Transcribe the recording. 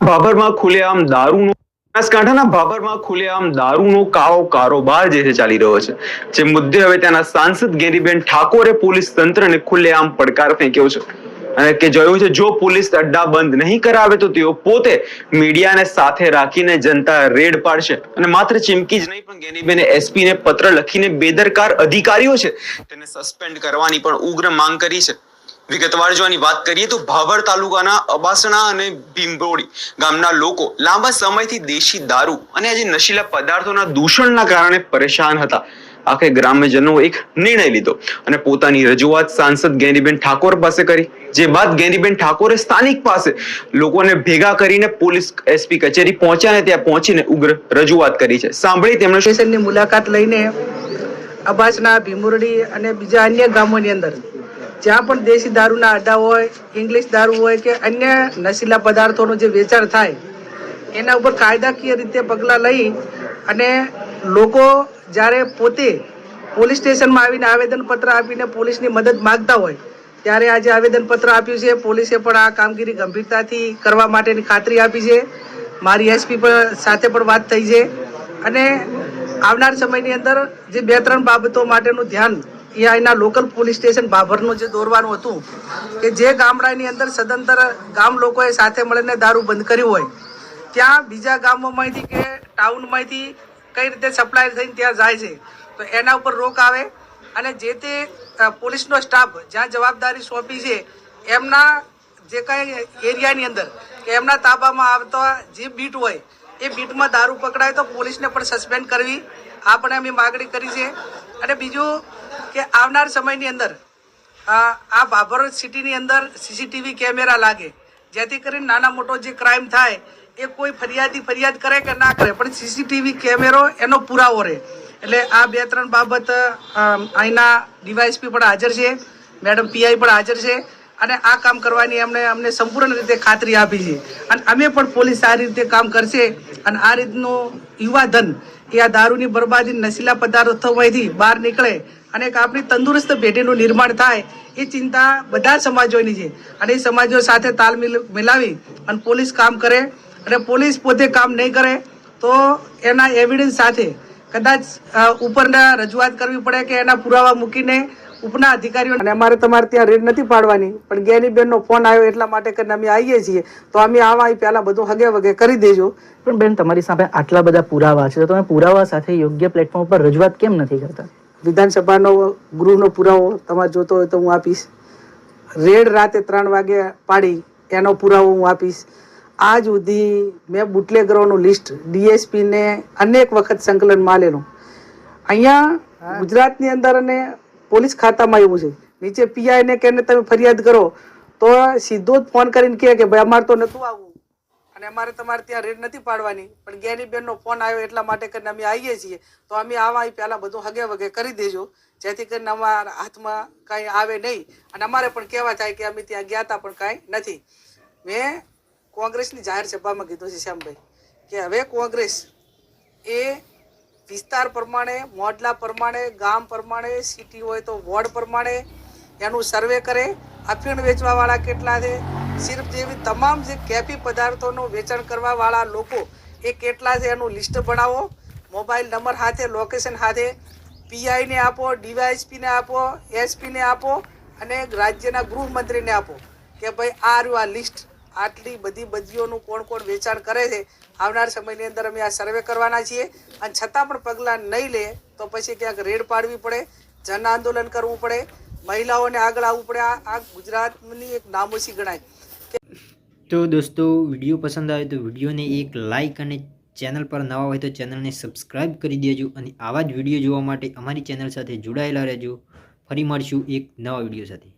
ભાભરમાં ખુલ્લેઆમ દારૂનો બનાસકાંઠાના ભાભરમાં ખુલ્લેઆમ દારૂનો કાળો કારોબાર જે છે ચાલી રહ્યો છે, જે મુદ્દે હવે ત્યાંના સાંસદ ગેનીબેન ઠાકોરે પોલીસ તંત્રને ખુલ્લેઆમ પડકાર ફેંક્યો છે અને કે જોયું છે જો પોલીસ અડ્ડા બંધ નહીં કરાવે તો તેઓ પોતે મીડિયાને સાથે રાખીને જનતા રેડ પાડશે અને માત્ર ચીમકી જ નહીં પણ ગેનીબેને એસપીને પત્ર લખીને બેદરકાર અધિકારીઓ છે તેને સસ્પેન્ડ કરવાની પણ ઉગ્ર માંગ કરી છે। વિગતવાર જો આની વાત કરીએ તો ભાભર તાલુકાના અબાસણા અને ભીમરોડી ગામના લોકો લાંબા સમયથી દેશી દારૂ અને આજે નશીલા પદાર્થોના દૂષણના કારણે પરેશાન હતા। આખરે ગ્રામ્યજનો એક નિર્ણય લીધો અને પોતાની રજૂઆત સાંસદ ગેનીબેન ઠાકોર પાસે કરી, જે બાદ ગેનીબેન ઠાકોરે સ્થાનિક પાસે લોકોને ભેગા કરીને પોલીસ એસપી કચેરી પહોંચ્યા અને ત્યાં પહોંચીને ઉગ્ર રજૂઆત કરી છે। સાંભળી તેમણે સ્ટેશનની મુલાકાત લઈને અબાસણા, ભીમરોડી અને બીજા અન્ય ગામોની અંદર જ્યાં પણ દેશી દારૂના અડ્ડા હોય, ઇંગ્લિશ દારૂ હોય કે અન્ય નશીલા પદાર્થોનું જે વેચાણ થાય એના ઉપર કાયદાકીય રીતે પગલાં લઈ અને લોકો જ્યારે પોતે પોલીસ સ્ટેશનમાં આવીને આવેદનપત્ર આપીને પોલીસની મદદ માગતા હોય ત્યારે આજે આવેદનપત્ર આપ્યું છે। પોલીસે પણ આ કામગીરી ગંભીરતાથી કરવા માટેની ખાતરી આપી છે। મારી એસપી સાથે પણ વાત થઈ છે અને આવનાર સમયની અંદર જે 2-3 બાબતો માટેનું ધ્યાન અહીંના લોકલ પોલીસ સ્ટેશન ભાભરનું જે દોરવાનું હતું કે જે ગામડાની અંદર સદંતર ગામ લોકોએ સાથે મળીને દારૂ બંધ કર્યું હોય ત્યાં બીજા ગામોમાંથી કે ટાઉનમાંથી કઈ રીતે સપ્લાય થઈને ત્યાં જાય છે તો એના ઉપર રોક આવે અને જે તે પોલીસનો સ્ટાફ જ્યાં જવાબદારી સોંપી છે એમના જે કાંઈ એરિયાની અંદર કે એમના તાબામાં આવતા જે બીટ હોય એ બીટમાં દારૂ પકડાય તો પોલીસને પણ સસ્પેન્ડ કરવી આ પણ અમે માગણી કરી છે। અને બીજું કે આવનાર સમયની અંદર આ ભાભર સિટીની અંદર સીસીટીવી કેમેરા લાગે જેથી કરીને નાના મોટો જે ક્રાઇમ થાય એ કોઈ ફરિયાદ કરે કે ના કરે પણ સીસીટીવી કેમેરો એનો પુરાવો રહે। એટલે આ 2-3 બાબત અહીંના ડીવાયએસપી પણ હાજર છે, મેડમ પીઆઈ પણ હાજર છે અને આ કામ કરવાની અમને સંપૂર્ણ રીતે ખાતરી આપી છે અને અમે પણ પોલીસ આ રીતે કામ કરશે અને આ રીતનું યુવાધન એ આ દારૂની બરબાદી નશીલા પદાર્થોમાંથી બહાર નીકળે અને એક આપણી તંદુરસ્ત પેઢીનું નિર્માણ થાય એ ચિંતા બધા સમાજોની છે અને એ સમાજો સાથે તાલ મિલાવી અને પોલીસ કામ કરે અને પોલીસ પોતે કામ નહીં કરે તો એના એવિડન્સ સાથે કદાચ ઉપરના રજૂઆત કરવી પડે કે એના પુરાવા મૂકીને ઉપના અધિકારીઓ અને અમારે તમારે ત્યાં રેડ નથી પાડવાની પણ ગેનીબેનનો ફોન આવ્યો એટલા માટે કરીને અમે આવીએ છીએ તો અમે આવા પહેલાં બધું હગે વગે કરી દેજો। પણ બેન તમારી સામે આટલા બધા પુરાવા છે તો તમે પુરાવા સાથે યોગ્ય પ્લેટફોર્મ પર રજૂઆત કેમ નથી કરતા? વિધાનસભાનો ગૃહનો પુરાવો તમારે જોતો હોય તો હું આપીશ, રેડ રાતે 3 વાગે પાડી એનો પુરાવો હું આપીશ। આજ સુધી મેં બુટલેગરોનું લિસ્ટ ડીએસપીને અનેક વખત સંકલનમાં લેલું। અહીંયા ગુજરાતની અંદર અને પોલીસ ખાતામાં એવું છે નીચે પીઆઈને કહીને તમે ફરિયાદ કરો તો સીધો જ ફોન કરીને કહે કે ભાઈ અમારે તો નહોતું આવવું અને અમારે તમારે ત્યાં રેડ નથી પાડવાની પણ ગેનીબેનનો ફોન આવ્યો એટલા માટે કરીને અમે આવીએ છીએ તો અમે આવા પહેલાં બધું હગે વગે કરી દેજો જેથી કરીને અમારા હાથમાં કાંઈ આવે નહીં અને અમારે પણ કહેવા થાય કે અમે ત્યાં ગયા હતા પણ કાંઈ નથી। મેં કોંગ્રેસની જાહેર સભામાં કીધું છે શ્યામભાઈ કે હવે કોંગ્રેસ એ વિસ્તાર પ્રમાણે, મોડલા પ્રમાણે, ગામ પ્રમાણે, સિટી હોય તો વોર્ડ પ્રમાણે એનું સર્વે કરે, અફીણ વેચવાવાળા કેટલા છે, સિર્ફ જેવી તમામ જે કેફી પદાર્થોનું વેચાણ કરવાવાળા લોકો એ કેટલા છે એનું લિસ્ટ બનાવો, મોબાઈલ નંબર સાથે, લોકેશન સાથે પીઆઈને આપો, ડીવાયએસપીને આપો, એસપીને આપો અને રાજ્યના ગૃહમંત્રીને આપો કે ભાઈ આ રહ્યું આ લિસ્ટ, આટલી બધી બદીઓનું કોણ વેચાણ કરે છે। આવનાર સમયની અંદર અમે આ સર્વે કરવાના છીએ અને છતાં પણ પગલાં નહીં લે તો પછી ક્યાંક રેડ પાડવી પડે, જન આંદોલન કરવું પડે, મહિલાઓને આગળ આવવું પડે। આ ગુજરાતની એક નામોશી ગણાય। તો દોસ્તો વિડીયો પસંદ આવે તો વિડીયોને એક લાઇક અને ચેનલ પર નવા હોય તો ચેનલને સબસ્ક્રાઈબ કરી દેજો અને આવા જ વિડીયો જોવા માટે અમારી ચેનલ સાથે જોડાયેલા રહેજો। ફરી મળશું એક નવા વિડીયો સાથે।